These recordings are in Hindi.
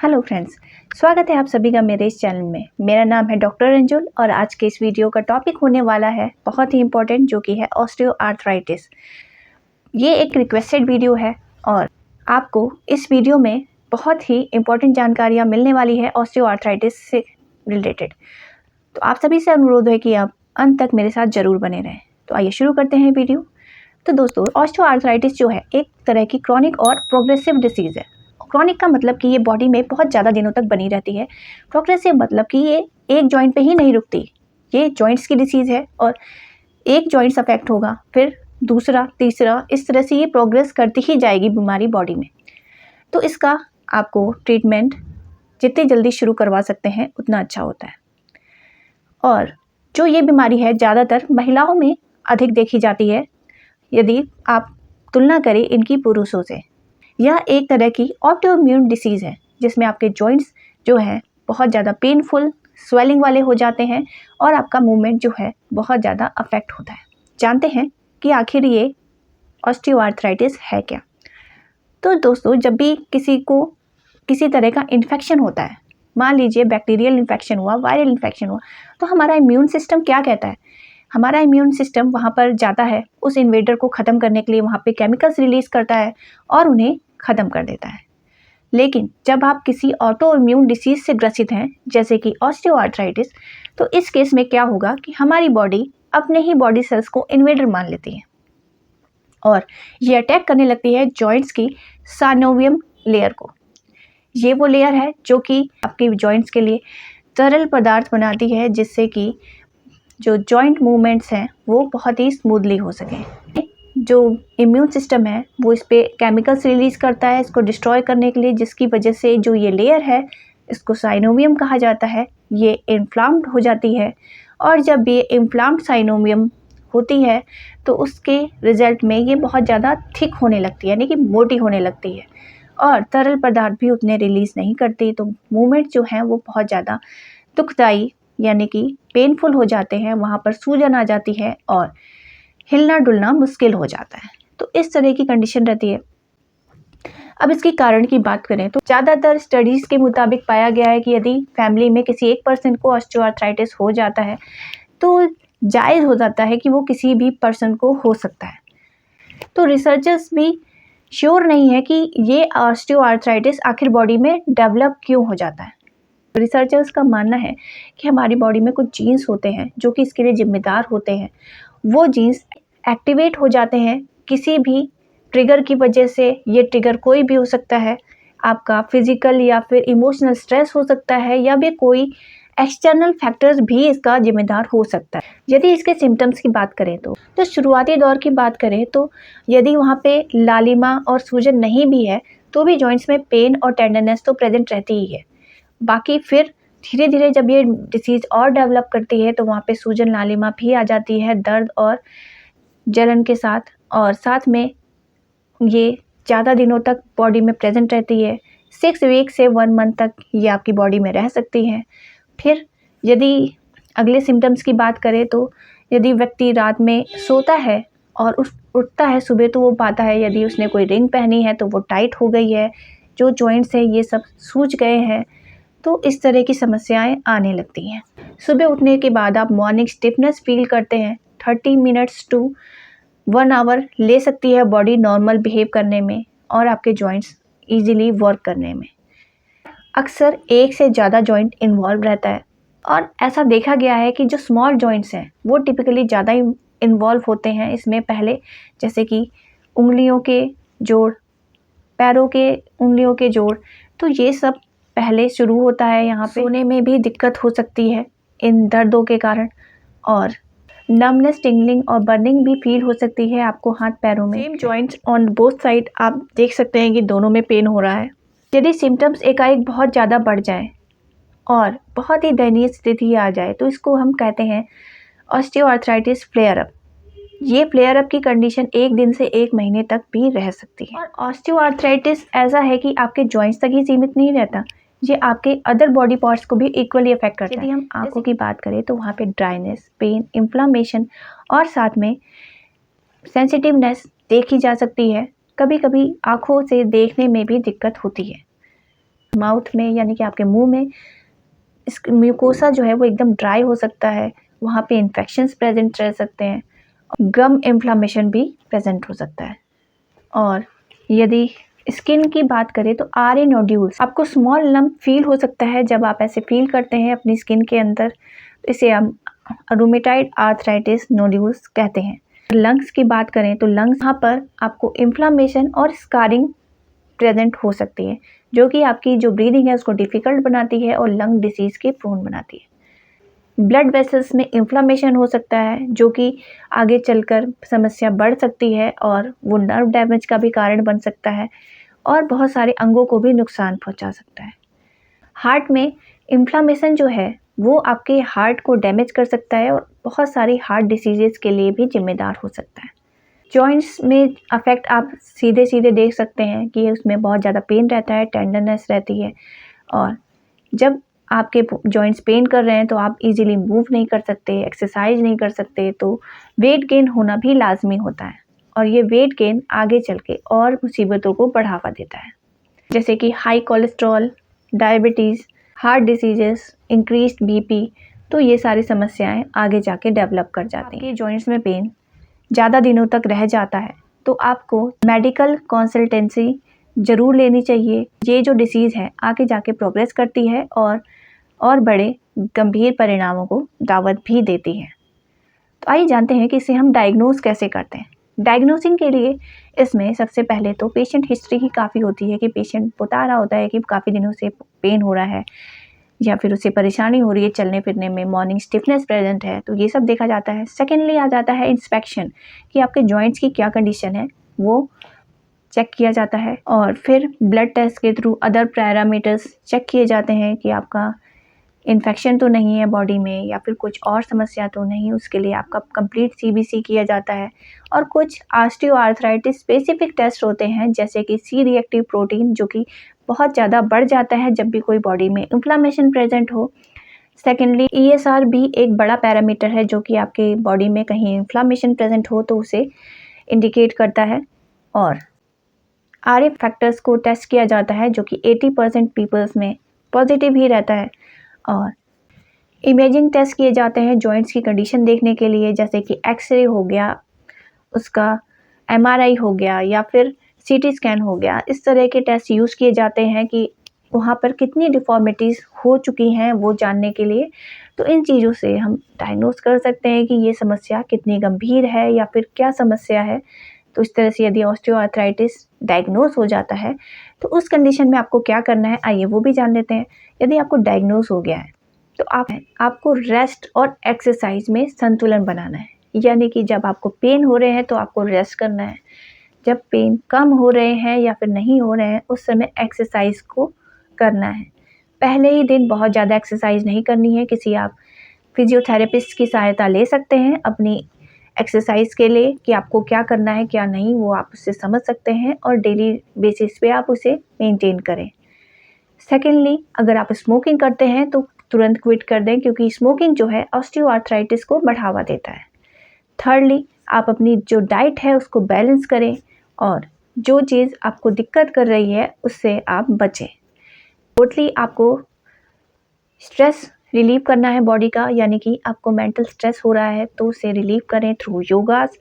हेलो फ्रेंड्स, स्वागत है आप सभी का मेरे इस चैनल में। मेरा नाम है डॉक्टर अंजुल और आज के इस वीडियो का टॉपिक होने वाला है बहुत ही इम्पोर्टेंट, जो कि है ऑस्टियोआर्थराइटिस। ये एक रिक्वेस्टेड वीडियो है और आपको इस वीडियो में बहुत ही इम्पोर्टेंट जानकारियाँ मिलने वाली है ऑस्टियोआर्थराइटिस से रिलेटेड। तो आप सभी से अनुरोध है कि आप अंत तक मेरे साथ ज़रूर बने रहें। तो आइए शुरू करते हैं वीडियो। तो दोस्तों, ऑस्टियोआर्थराइटिस जो है एक तरह की क्रॉनिक और प्रोग्रेसिव डिसीज़ है। क्रॉनिक का मतलब कि ये बॉडी में बहुत ज़्यादा दिनों तक बनी रहती है। प्रोग्रेसिव मतलब कि ये एक जॉइंट पे ही नहीं रुकती। ये जॉइंट्स की डिसीज़ है और एक जॉइंट्स अफेक्ट होगा, फिर दूसरा, तीसरा, इस तरह से ये प्रोग्रेस करती ही जाएगी बीमारी बॉडी में। तो इसका आपको ट्रीटमेंट जितनी जल्दी शुरू करवा सकते हैं उतना अच्छा होता है। और जो ये बीमारी है ज़्यादातर महिलाओं में अधिक देखी जाती है यदि आप तुलना करें इनकी पुरुषों से। यह एक तरह की ऑटोइम्यून डिसीज़ है जिसमें आपके जॉइंट्स जो हैं बहुत ज़्यादा पेनफुल, स्वेलिंग वाले हो जाते हैं और आपका मूवमेंट जो है बहुत ज़्यादा अफेक्ट होता है। जानते हैं कि आखिर ये ऑस्टियोआर्थराइटिस है क्या। तो दोस्तों, जब भी किसी को किसी तरह का इन्फेक्शन होता है, मान लीजिए बैक्टीरियल इन्फेक्शन हुआ, वायरल इन्फेक्शन हुआ, तो हमारा इम्यून सिस्टम क्या कहता है? हमारा इम्यून सिस्टम वहाँ पर जाता है, उस इन्वेडर को ख़त्म करने के लिए वहाँ पे केमिकल्स रिलीज़ करता है और उन्हें ख़त्म कर देता है। लेकिन जब आप किसी ऑटो इम्यून डिसीज़ से ग्रसित हैं, जैसे कि ऑस्टियोआर्थराइटिस, तो इस केस में क्या होगा कि हमारी बॉडी अपने ही बॉडी सेल्स को इन्वेडर मान लेती है और ये अटैक करने लगती है जॉइंट्स की साइनोवियम लेयर को। ये वो लेयर है जो कि आपके जॉइंट्स के लिए तरल पदार्थ बनाती है, जिससे कि जो जॉइंट मूवमेंट्स हैं वो बहुत ही स्मूथली हो सकें। जो इम्यून सिस्टम है वो इस पे केमिकल्स रिलीज़ करता है इसको डिस्ट्रॉय करने के लिए, जिसकी वजह से जो ये लेयर है, इसको साइनोवियम कहा जाता है, ये इन्फ्लाम्ड हो जाती है। और जब ये इन्फ्लाम्ड साइनोवियम होती है तो उसके रिजल्ट में ये बहुत ज़्यादा थिक होने लगती है, यानी कि मोटी होने लगती है और तरल पदार्थ भी उतने रिलीज़ नहीं करती। तो मूवमेंट जो है वो बहुत ज़्यादा दुखदाई यानी कि पेनफुल हो जाते हैं, वहाँ पर सूजन आ जाती है और हिलना डुलना मुश्किल हो जाता है। तो इस तरह की कंडीशन रहती है। अब इसके कारण की बात करें तो ज़्यादातर स्टडीज़ के मुताबिक पाया गया है कि यदि फैमिली में किसी एक पर्सन को ऑस्टियोआर्थराइटिस हो जाता है तो जायज़ हो जाता है कि वो किसी भी पर्सन को हो सकता है। तो रिसर्चर्स भी श्योर नहीं है कि ये ऑस्टियोआर्थराइटिस आखिर बॉडी में डेवलप क्यों हो जाता है। रिसर्चर्स का मानना है कि हमारी बॉडी में कुछ जीन्स होते हैं जो कि इसके लिए जिम्मेदार होते हैं। वो जीन्स एक्टिवेट हो जाते हैं किसी भी ट्रिगर की वजह से। ये ट्रिगर कोई भी हो सकता है, आपका फिजिकल या फिर इमोशनल स्ट्रेस हो सकता है, या भी कोई एक्सटर्नल फैक्टर्स भी इसका जिम्मेदार हो सकता है। यदि इसके सिम्टम्स की बात करें तो शुरुआती दौर की बात करें तो यदि वहाँ पे लालिमा और सूजन नहीं भी है तो भी जॉइंट्स में पेन और टेंडरनेस तो प्रेजेंट रहती ही है। बाकी फिर धीरे धीरे जब ये डिसीज़ और डेवलप करती है तो वहाँ पे सूजन, लालिमा भी आ जाती है, दर्द और जलन के साथ, और साथ में ये ज़्यादा दिनों तक बॉडी में प्रेजेंट रहती है। 6 वीक से 1 मंथ तक ये आपकी बॉडी में रह सकती हैं। फिर यदि अगले सिम्टम्स की बात करें तो यदि व्यक्ति रात में सोता है और उठता है सुबह तो वो पाता है यदि उसने कोई रिंग पहनी है तो वो टाइट हो गई है, जो जॉइंट्स हैं ये सब सूज गए हैं, तो इस तरह की समस्याएं आने लगती हैं। सुबह उठने के बाद आप मॉर्निंग स्टिफनेस फील करते हैं। 30 मिनट्स टू 1 आवर ले सकती है बॉडी नॉर्मल बिहेव करने में और आपके जॉइंट्स इजीली वर्क करने में। अक्सर एक से ज़्यादा जॉइंट इन्वॉल्व रहता है और ऐसा देखा गया है कि जो स्मॉल जॉइंट्स हैं वो टिपिकली ज़्यादा इन्वॉल्व होते हैं इसमें पहले, जैसे कि उंगलियों के जोड़, पैरों के उंगलियों के जोड़, तो ये सब पहले शुरू होता है। यहाँ पे सोने में भी दिक्कत हो सकती है इन दर्दों के कारण, और नमनेस, टिंगलिंग और बर्निंग भी फील हो सकती है आपको हाथ पैरों में। Same joints on both side आप देख सकते हैं कि दोनों में पेन हो रहा है। यदि सिम्टम्स एकाएक बहुत ज़्यादा बढ़ जाए और बहुत ही दयनीय स्थिति आ जाए तो इसको हम कहते हैं ऑस्टियोआर्थराइटिस फ्लेयर अप। ये फ्लेयर अप की कंडीशन 1 दिन से 1 महीने तक भी रह सकती है। और ऑस्टियोआर्थराइटिस ऐसा है कि आपके जॉइंट्स तक ही सीमित नहीं रहता, ये आपके अदर बॉडी पार्ट्स को भी इक्वली अफेक्ट करता है। यदि हम आंखों की बात करें तो वहाँ पे ड्राइनेस, पेन, इन्फ्लामेशन और साथ में सेंसिटिवनेस देखी जा सकती है। कभी कभी आंखों से देखने में भी दिक्कत होती है। माउथ में यानी कि आपके मुंह में इस म्यूकोसा जो है वो एकदम ड्राई हो सकता है, वहाँ पे इन्फेक्शंस प्रेजेंट रह सकते हैं, गम इन्फ्लामेशन भी प्रेजेंट हो सकता है। और यदि स्किन की बात करें तो आरे नोड्यूल्स, आपको स्मॉल लम्प फील हो सकता है। जब आप ऐसे फील करते हैं अपनी स्किन के अंदर, इसे हम रूमेटाइड आर्थराइटिस नोड्यूल्स कहते हैं। लंग्स की बात करें तो लंग्स, यहाँ पर आपको इन्फ्लामेशन और स्कारिंग प्रेजेंट हो सकती है, जो कि आपकी जो ब्रीदिंग है उसको डिफ़िकल्ट बनाती है और लंग डिसीज़ के प्रोन बनाती है। ब्लड वेसल्स में इन्फ्लामेशन हो सकता है, जो कि आगे चलकर समस्या बढ़ सकती है और वो नर्व डैमेज का भी कारण बन सकता है और बहुत सारे अंगों को भी नुकसान पहुंचा सकता है। हार्ट में इन्फ्लामेशन जो है वो आपके हार्ट को डैमेज कर सकता है और बहुत सारी हार्ट डिसीजेस के लिए भी जिम्मेदार हो सकता है। जॉइंट्स में अफेक्ट आप सीधे सीधे देख सकते हैं कि उसमें बहुत ज़्यादा पेन रहता है, टेंडरनेस रहती है, और जब आपके जॉइंट्स पेन कर रहे हैं तो आप इजीली मूव नहीं कर सकते, एक्सरसाइज नहीं कर सकते, तो वेट गेन होना भी लाजमी होता है और ये वेट गेन आगे चल के और मुसीबतों को बढ़ावा देता है, जैसे कि high cholesterol, diabetes, heart diseases, increased BP. तो ये सारी समस्याएं आगे जाके डेवलप कर जाती हैं। जॉइंट्स में पेन ज़्यादा दिनों तक रह जाता है तो आपको मेडिकल कंसल्टेंसी ज़रूर लेनी चाहिए। ये जो डिसीज़ है आगे जाके प्रोग्रेस करती है और बड़े गंभीर परिणामों को दावत भी देती है। तो आइए जानते हैं कि इसे हम डायग्नोज कैसे करते हैं। डायग्नोसिंग के लिए इसमें सबसे पहले तो पेशेंट हिस्ट्री ही काफ़ी होती है कि पेशेंट बता रहा होता है कि काफ़ी दिनों से पेन हो रहा है या फिर उसे परेशानी हो रही है चलने फिरने में, मॉर्निंग स्टिफनेस प्रेजेंट है, तो ये सब देखा जाता है। सेकेंडली आ जाता है इंस्पेक्शन, कि आपके जॉइंट्स की क्या कंडीशन है वो चेक किया जाता है, और फिर ब्लड टेस्ट के थ्रू अदर पैरामीटर्स चेक किए जाते हैं कि आपका इन्फेक्शन तो नहीं है बॉडी में या फिर कुछ और समस्या तो नहीं, उसके लिए आपका कंप्लीट सीबीसी किया जाता है। और कुछ ऑस्टियोआर्थराइटिस स्पेसिफिक टेस्ट होते हैं, जैसे कि सी रिएक्टिव प्रोटीन, जो कि बहुत ज़्यादा बढ़ जाता है जब भी कोई बॉडी में इन्फ्लामेशन प्रेजेंट हो। सेकेंडली ईएसआर भी एक बड़ा पैरामीटर है जो कि आपके बॉडी में कहीं इन्फ्लामेशन प्रेजेंट हो तो उसे इंडिकेट करता है। और आरएफ फैक्टर्स को टेस्ट किया जाता है, जो कि 80% पीपल्स में पॉजिटिव ही रहता है। और इमेजिंग टेस्ट किए जाते हैं जॉइंट्स की कंडीशन देखने के लिए, जैसे कि एक्सरे हो गया, उसका एमआरआई हो गया या फिर सीटी स्कैन हो गया। इस तरह के टेस्ट यूज़ किए जाते हैं कि वहाँ पर कितनी डिफॉर्मिटीज़ हो चुकी हैं वो जानने के लिए। तो इन चीज़ों से हम डायग्नोस कर सकते हैं कि ये समस्या कितनी गंभीर है या फिर क्या समस्या है। तो इस तरह से यदि ऑस्टियोआर्थराइटिस डायग्नोस हो जाता है तो उस कंडीशन में आपको क्या करना है, आइए वो भी जान लेते हैं। यदि आपको डायग्नोस हो गया है तो आपको रेस्ट और एक्सरसाइज में संतुलन बनाना है, यानी कि जब आपको पेन हो रहे हैं तो आपको रेस्ट करना है, जब पेन कम हो रहे हैं या फिर नहीं हो रहे हैं उस समय एक्सरसाइज को करना है। पहले ही दिन बहुत ज़्यादा एक्सरसाइज नहीं करनी है, किसी आप फिजियोथेरेपिस्ट की सहायता ले सकते हैं अपनी एक्सरसाइज के लिए कि आपको क्या करना है क्या नहीं, वो आप उससे समझ सकते हैं और डेली बेसिस पे आप उसे मेंटेन करें। सेकेंडली, अगर आप स्मोकिंग करते हैं तो तुरंत क्विट कर दें, क्योंकि स्मोकिंग जो है ऑस्टियोआर्थराइटिस को बढ़ावा देता है। थर्डली, आप अपनी जो डाइट है उसको बैलेंस करें और जो चीज़ आपको दिक्कत कर रही है उससे आप बचें। फोर्थली, आपको स्ट्रेस रिलीव करना है बॉडी का, यानी कि आपको मेंटल स्ट्रेस हो रहा है तो उसे रिलीव करें थ्रू योगास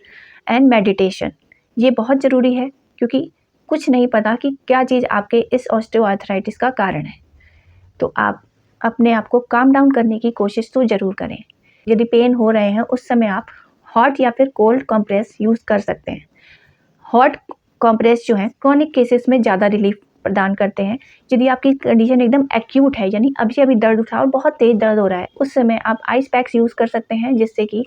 एंड मेडिटेशन। ये बहुत ज़रूरी है क्योंकि कुछ नहीं पता कि क्या चीज़ आपके इस ऑस्टियोआर्थराइटिस का कारण है। तो आप अपने आप को काम डाउन करने की कोशिश तो ज़रूर करें। यदि पेन हो रहे हैं उस समय आप हॉट या फिर कोल्ड कंप्रेस यूज़ कर सकते हैं। हॉट कंप्रेस जो है क्रॉनिक केसेस में ज़्यादा रिलीफ प्रदान करते हैं। यदि आपकी कंडीशन एकदम एक्यूट है, यानी अभी अभी दर्द उठा और बहुत तेज़ दर्द हो रहा है, उस समय आप आइस पैक्स यूज़ कर सकते हैं, जिससे कि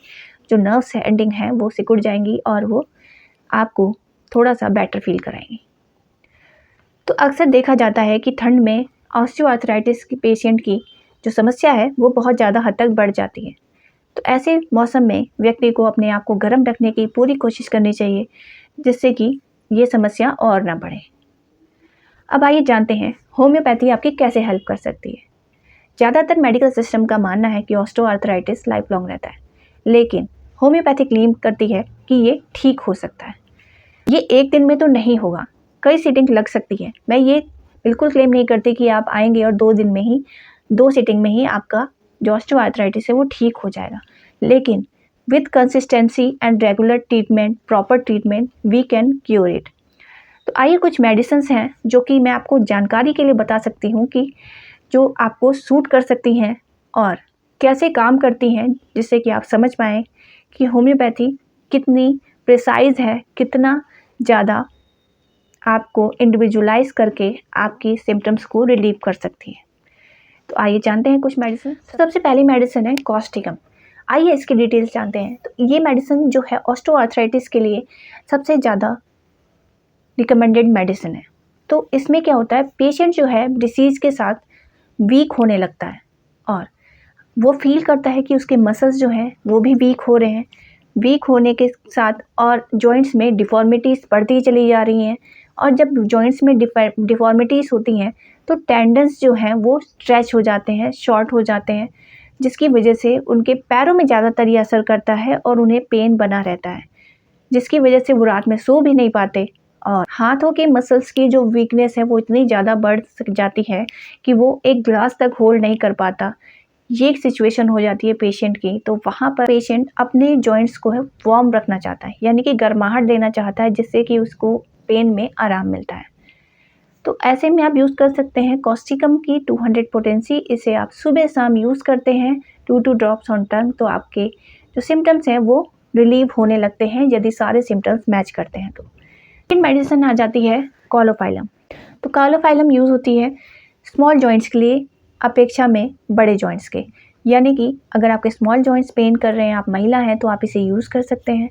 जो नर्व्स एंडिंग हैं वो सिकुड़ जाएंगी और वो आपको थोड़ा सा बेटर फील कराएंगी। तो अक्सर देखा जाता है कि ठंड में ऑस्टियोआर्थराइटिस की पेशेंट की जो समस्या है वो बहुत ज़्यादा हद तक बढ़ जाती है। तो ऐसे मौसम में व्यक्ति को अपने आप को गर्म रखने की पूरी कोशिश करनी चाहिए, जिससे कि ये समस्या और ना बढ़े। अब आइए जानते हैं होम्योपैथी आपकी कैसे हेल्प कर सकती है। ज़्यादातर मेडिकल सिस्टम का मानना है कि ऑस्टियोआर्थराइटिस लाइफ लॉन्ग रहता है, लेकिन होम्योपैथी क्लेम करती है कि ये ठीक हो सकता है। ये एक दिन में तो नहीं होगा, कई सीटिंग लग सकती है। मैं ये बिल्कुल क्लेम नहीं करते कि आप आएंगे और 2 दिन में ही 2 सिटिंग में ही आपका जो ऑस्टियोआर्थराइटिस है वो ठीक हो जाएगा, लेकिन with consistency and regular treatment, proper treatment, we can cure it. तो आइए कुछ मेडिसिन्स हैं जो कि मैं आपको जानकारी के लिए बता सकती हूँ कि जो आपको सूट कर सकती हैं और कैसे काम करती हैं, जिससे कि आप समझ पाएँ कि होम्योपैथी कितनी प्रिसाइज़ है, कितना ज़्यादा आपको इंडिविजुअलाइज़ करके आपकी सिम्पटम्स को रिलीव कर सकती है। तो आइए जानते हैं कुछ मेडिसिन। सबसे पहली मेडिसिन है कॉस्टिकम। आइए इसकी डिटेल्स जानते हैं। तो ये मेडिसिन जो है ऑस्टियोआर्थराइटिस के लिए सबसे ज़्यादा रिकमेंडेड मेडिसिन है। तो इसमें क्या होता है, पेशेंट जो है डिसीज़ के साथ वीक होने लगता है और वो फील करता है कि उसके मसल्स जो हैं वो भी वीक हो रहे हैं। वीक होने के साथ और जॉइंट्स में डिफ़ॉर्मिटीज़ बढ़ती चली जा रही हैं और जब जॉइंट्स में डिफ़ॉर्मिटीज़ होती हैं तो टेंडन्स जो हैं वो स्ट्रेच हो जाते हैं, शॉर्ट हो जाते हैं, जिसकी वजह से उनके पैरों में ज़्यादातर ये असर करता है और उन्हें पेन बना रहता है, जिसकी वजह से वो रात में सो भी नहीं पाते और हाथों के मसल्स की जो वीकनेस है वो इतनी ज़्यादा बढ़ जाती है कि वो एक ग्लास तक होल्ड नहीं कर पाता। ये एक सिचुएशन हो जाती है पेशेंट की। तो वहाँ पर पेशेंट अपने जॉइंट्स को है वार्म रखना चाहता है, यानी कि गर्माहट देना चाहता है, जिससे कि उसको पेन में आराम मिलता है। तो ऐसे में आप यूज़ कर सकते हैं कॉस्टिकम की 200 पोटेंसी। इसे आप सुबह शाम यूज़ करते हैं 2 ड्रॉप्स ऑन टंग, तो आपके जो सिम्टम्स हैं वो रिलीव होने लगते हैं, यदि सारे सिम्टम्स मैच करते हैं तो। सेकंड मेडिसिन आ जाती है कॉलोफाइलम। तो कॉलोफाइलम यूज़ होती है स्मॉल जॉइंट्स के लिए अपेक्षा में बड़े जॉइंट्स के, यानी कि अगर आपके स्मॉल जॉइंट्स पेन कर रहे हैं, आप महिला हैं, तो आप इसे यूज़ कर सकते हैं।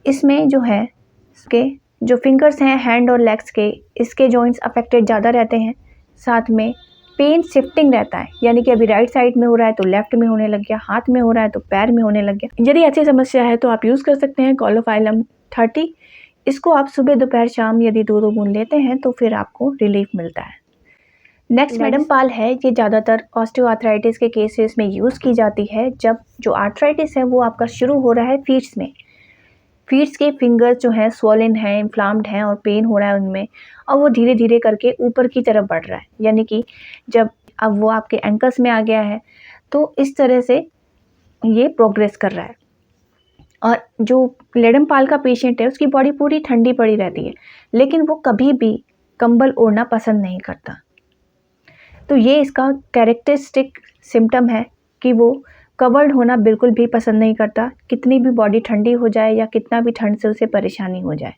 इसमें जो है इसके जो फिंगर्स हैं हैंड और लेग्स के, इसके जॉइंट्स अफेक्टेड ज़्यादा रहते हैं। साथ में पेन शिफ्टिंग रहता है, यानी कि अभी राइट साइड में हो रहा है तो लेफ्ट में होने लग गया, हाथ में हो रहा है तो पैर में होने लग गया। यदि ऐसी समस्या है तो आप यूज़ कर सकते हैं कॉलोफाइलम 30। इसको आप सुबह दोपहर शाम यदि 2-2 बूंद लेते हैं तो फिर आपको रिलीफ मिलता है। नेक्स्ट मैडम पाल है। ये ज़्यादातर ऑस्टियोआर्थराइटिस के केसेस में यूज़ की जाती है जब जो आर्थराइटिस है वो आपका शुरू हो रहा है फीट्स में। फीट्स के फिंगर्स जो हैं स्वॉलन हैं, इन्फ्लाम्ड हैं और पेन हो रहा है उनमें, और वो धीरे धीरे करके ऊपर की तरफ बढ़ रहा है, यानी कि जब अब वो आपके एंकल्स में आ गया है तो इस तरह से ये प्रोग्रेस कर रहा है। और जो लेडम पाल का पेशेंट है उसकी बॉडी पूरी ठंडी पड़ी रहती है, लेकिन वो कभी भी कंबल ओढ़ना पसंद नहीं करता। तो ये इसका कैरेक्टरिस्टिक सिम्टम है कि वो कवर्ड होना बिल्कुल भी पसंद नहीं करता, कितनी भी बॉडी ठंडी हो जाए या कितना भी ठंड से उसे परेशानी हो जाए।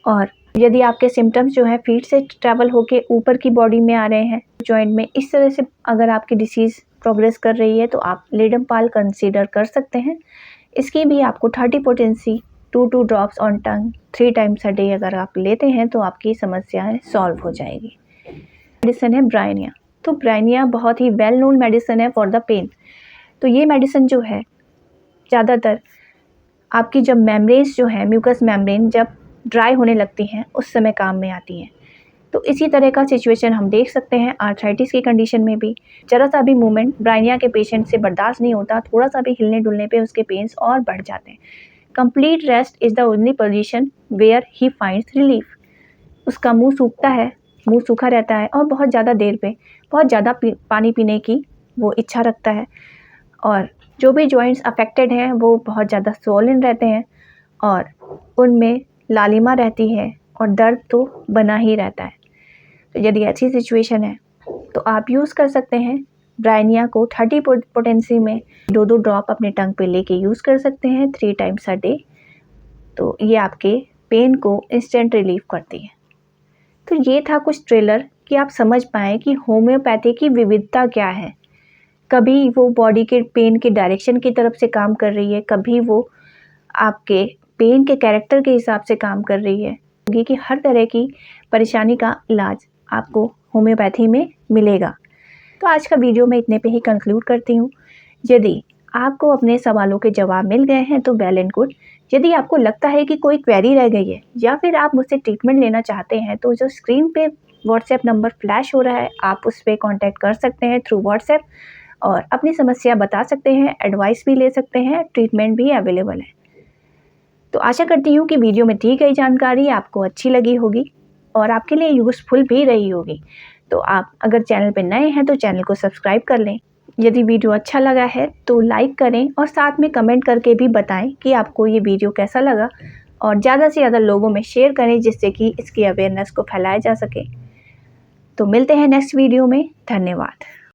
और यदि आपके सिम्टम्स जो है फीट से ट्रैवल होके ऊपर की बॉडी में आ रहे हैं, जॉइंट में, इस तरह से अगर आपकी डिसीज़ प्रोग्रेस कर रही है तो आप लेडम पाल कंसीडर कर सकते हैं। इसकी भी आपको 30 potency 2 drops on tongue 3 times a day अगर आप लेते हैं तो आपकी समस्याएं सॉल्व हो जाएगी। मेडिसिन है ब्रायनिया। तो ब्रायनिया बहुत ही वेल नोन मेडिसिन है फॉर द पेन। तो ये मेडिसिन जो है ज़्यादातर आपकी जब मेम्ब्रेन्स जो है म्यूकस मेम्ब्रेन जब ड्राई होने लगती हैं उस समय काम में आती हैं। तो इसी तरह का सिचुएशन हम देख सकते हैं आर्थराइटिस की कंडीशन में भी। ज़रा सा भी मूवमेंट ब्रायनिया के पेशेंट से बर्दाश्त नहीं होता, थोड़ा सा भी हिलने डुलने पे उसके पेन्स और बढ़ जाते हैं। Complete rest is the only position where he finds relief. उसका मुंह सूखता है, मुंह सूखा रहता है और बहुत ज़्यादा देर पे बहुत ज़्यादा पानी पीने की वो इच्छा रखता है। और जो भी जॉइंट्स अफेक्टेड हैं वो बहुत ज़्यादा स्वॉलन रहते हैं और उनमें लालिमा रहती है और दर्द तो बना ही रहता है। तो यदि ऐसी सिचुएशन है तो आप यूज़ कर सकते हैं ब्रायनिया को 30 पोटेंसी में 2 ड्रॉप अपने टंग पे लेके यूज़ कर सकते हैं 3 टाइम्स अ डे। तो ये आपके पेन को इंस्टेंट रिलीफ करती है। तो ये था कुछ ट्रेलर कि आप समझ पाएँ कि होम्योपैथी की विविधता क्या है। कभी वो बॉडी के पेन के डायरेक्शन की तरफ से काम कर रही है, कभी वो आपके पेन के कैरेक्टर के हिसाब से काम कर रही है, कि हर तरह की परेशानी का इलाज आपको होम्योपैथी में मिलेगा। तो आज का वीडियो मैं इतने पे ही कंक्लूड करती हूँ। यदि आपको अपने सवालों के जवाब मिल गए हैं तो वेल एंड गुड। यदि आपको लगता है कि कोई क्वेरी रह गई है या फिर आप मुझसे ट्रीटमेंट लेना चाहते हैं तो जो स्क्रीन पे व्हाट्सएप नंबर फ्लैश हो रहा है आप उस पर कॉन्टैक्ट कर सकते हैं थ्रू व्हाट्सएप और अपनी समस्या बता सकते हैं, एडवाइस भी ले सकते हैं, ट्रीटमेंट भी अवेलेबल है। तो आशा करती हूँ कि वीडियो में दी गई जानकारी आपको अच्छी लगी होगी और आपके लिए यूज़फुल भी रही होगी। तो आप अगर चैनल पर नए हैं तो चैनल को सब्सक्राइब कर लें। यदि वीडियो अच्छा लगा है तो लाइक करें और साथ में कमेंट करके भी बताएं कि आपको ये वीडियो कैसा लगा, और ज़्यादा से ज़्यादा लोगों में शेयर करें जिससे कि इसकी अवेयरनेस को फैलाया जा सके। तो मिलते हैं नेक्स्ट वीडियो में। धन्यवाद।